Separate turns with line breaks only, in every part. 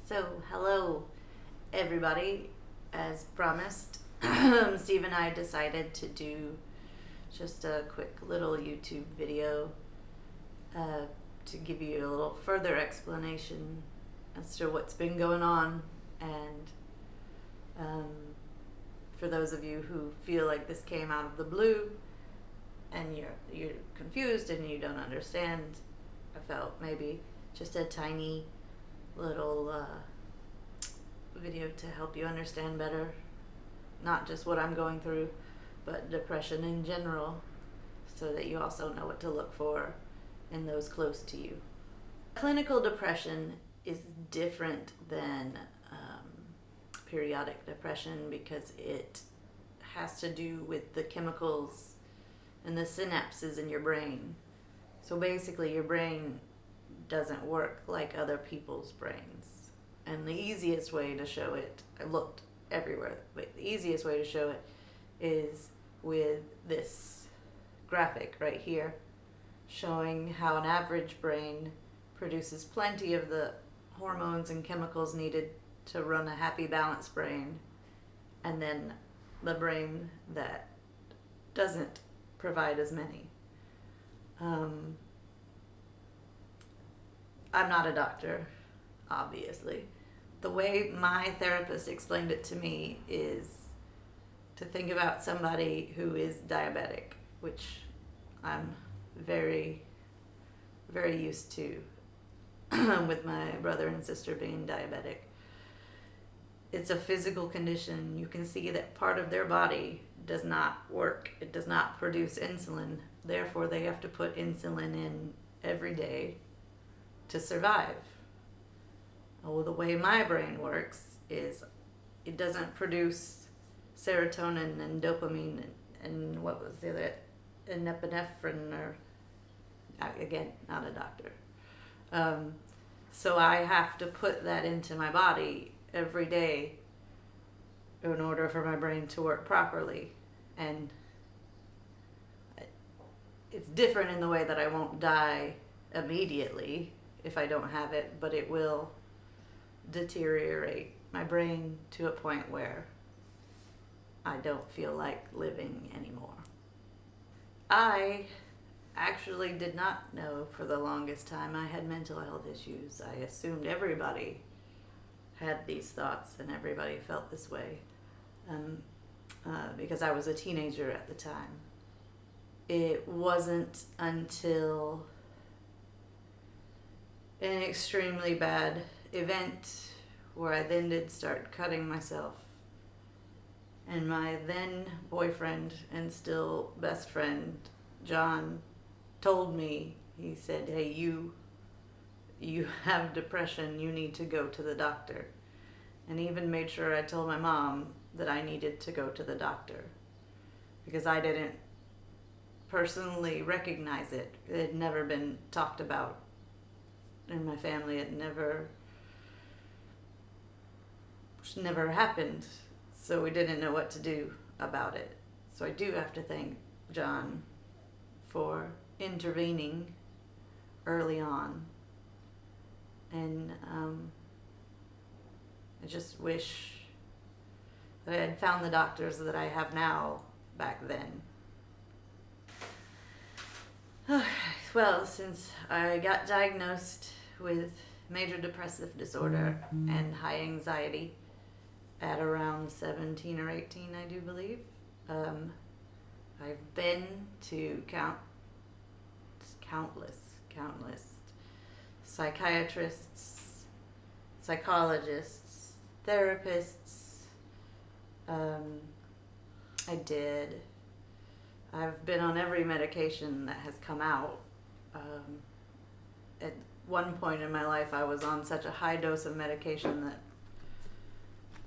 So, hello everybody. As promised, Steve and I decided to do just a quick little YouTube video to give you a little further explanation as to what's been going on, and for those of you who feel like this came out of the blue and you're confused and you don't understand, I felt maybe just a tiny little video to help you understand better, not just what I'm going through, but depression in general, so that you also know what to look for in those close to you. Clinical depression is different than periodic depression because it has to do with the chemicals and the synapses in your brain. So basically your brain doesn't work like other people's brains. And the easiest way to show it, I looked everywhere, but the easiest way to show it is with this graphic right here, showing how an average brain produces plenty of the hormones and chemicals needed to run a happy, balanced brain, and then the brain that doesn't provide as many. I'm not a doctor, obviously. The way my therapist explained it to me is to think about somebody who is diabetic, which I'm very, very used to with my brother and sister being diabetic. It's a physical condition. You can see that part of their body does not work. It does not produce insulin. Therefore, they have to put insulin in every day to survive. Well, the way my brain works is it doesn't produce serotonin and dopamine and what was the other, and epinephrine, or again, not a doctor. So I have to put that into my body every day in order for my brain to work properly. And it's different in the way that I won't die immediately if I don't have it, but it will deteriorate my brain to a point where I don't feel like living anymore. I actually did not know for the longest time I had mental health issues. I assumed everybody had these thoughts and everybody felt this way because I was a teenager at the time. It wasn't until an extremely bad event where I then did start cutting myself, and my then boyfriend and still best friend John told me, he said, "Hey, you have depression, you need to go to the doctor." And even made sure I told my mom that I needed to go to the doctor because I didn't personally recognize it. It had never been talked about in my family. It never happened, so we didn't know what to do about it. So I do have to thank John for intervening early on, and I just wish that I had found the doctors that I have now back then. Well, since I got diagnosed with major depressive disorder and high anxiety at around 17 or 18, I do believe, I've been to countless psychiatrists, psychologists, therapists. I've been on every medication that has come out. At one point in my life, I was on such a high dose of medication that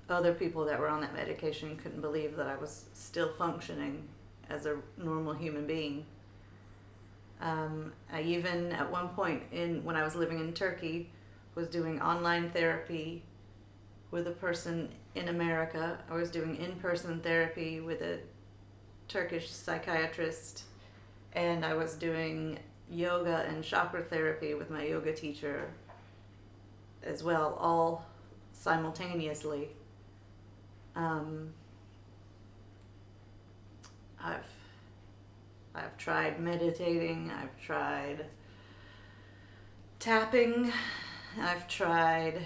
other people that were on that medication couldn't believe that I was still functioning as a normal human being. I even, at one point when I was living in Turkey, was doing online therapy with a person in America. I was doing in-person therapy with a Turkish psychiatrist, and I was doing yoga and chakra therapy with my yoga teacher as well, all simultaneously. I've tried meditating, I've tried tapping, I've tried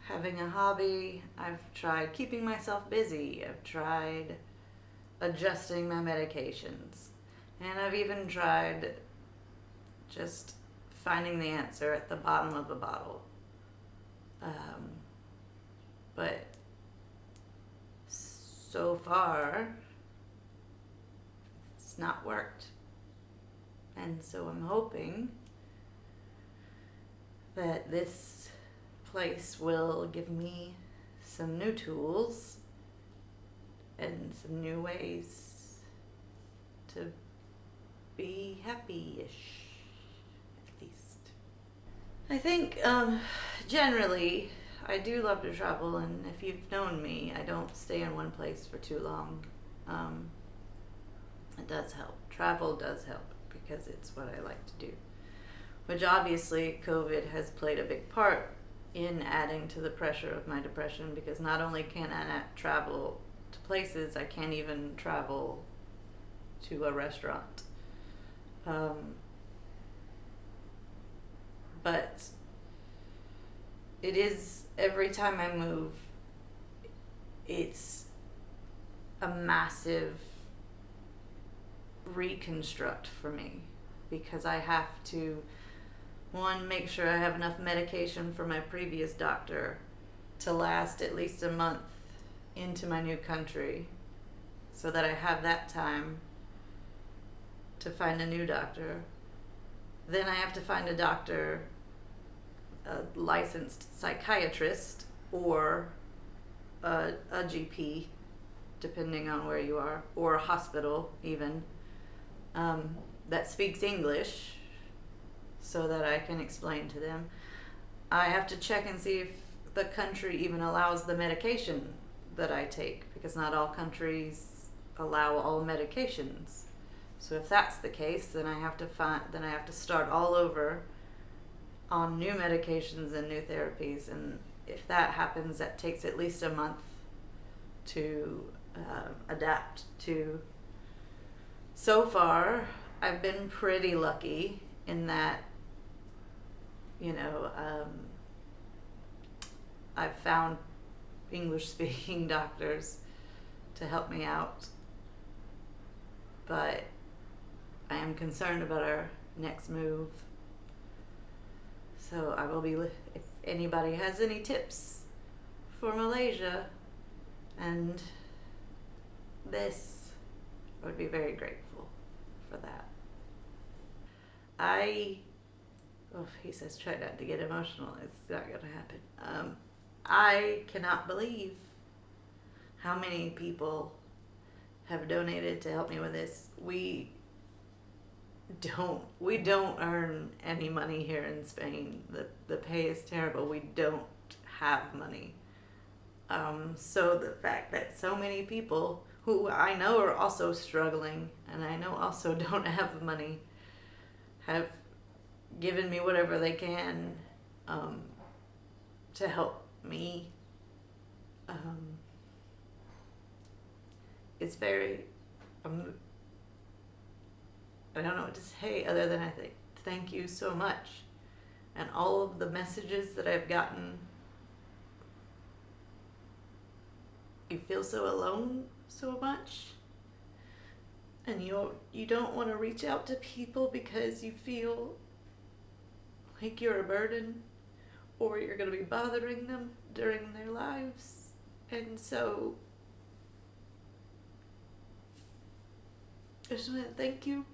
having a hobby, I've tried keeping myself busy, I've tried adjusting my medications, and I've even tried just finding the answer at the bottom of a bottle. But so far, it's not worked. And so I'm hoping that this place will give me some new tools and some new ways to be happy-ish, at least. I think generally I do love to travel, and if you've known me, I don't stay in one place for too long. It does help. Travel does help because it's what I like to do. Which obviously COVID has played a big part in adding to the pressure of my depression, because not only can I not travel to places, I can't even travel to a restaurant. But it is, every time I move, it's a massive reconstruct for me, because I have to, one, make sure I have enough medication for my previous doctor to last at least a month into my new country, so that I have that time to find a new doctor. Then I have to find a doctor, a licensed psychiatrist, or a GP, depending on where you are, or a hospital even, that speaks English, so that I can explain to them. I have to check and see if the country even allows the medication that I take, because not all countries allow all medications. So if that's the case, then I have to start all over on new medications and new therapies, and if that happens, that takes at least a month to adapt to. So far, I've been pretty lucky in that, I've found English-speaking doctors to help me out, but I am concerned about our next move. So I will be, if anybody has any tips for Malaysia and this, I would be very grateful for that. He says try not to get emotional. It's not going to happen. I cannot believe how many people have donated to help me with this. We don't earn any money here in Spain. The pay is terrible. We don't have money. So the fact that so many people who I know are also struggling, and I know also don't have money, have given me whatever they can to help me. It's very, I don't know what to say other than I think thank you so much. And all of the messages that I've gotten, you feel so alone so much, and you don't want to reach out to people because you feel like you're a burden, or you're going to be bothering them during their lives. And so I just want to thank you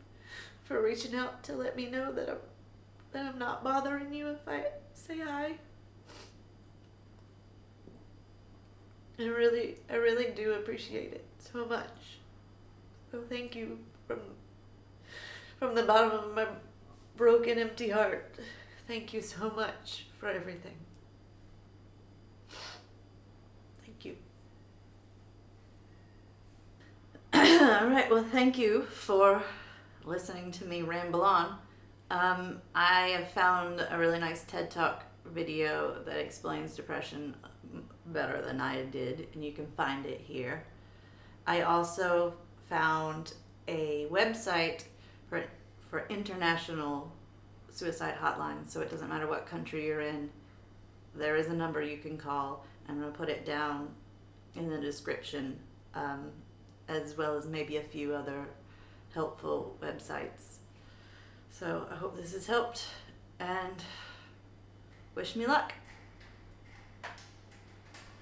for reaching out to let me know that I'm not bothering you if I say hi. I really do appreciate it so much. So thank you from the bottom of my broken, empty heart. Thank you so much for everything. Thank you. All right, well, thank you for listening to me ramble on. I have found a really nice TED Talk video that explains depression better than I did, and you can find it here. I also found a website for international suicide hotlines, so it doesn't matter what country you're in. There is a number you can call. I'm going to put it down in the description, as well as maybe a few other helpful websites. So I hope this has helped, and wish me luck.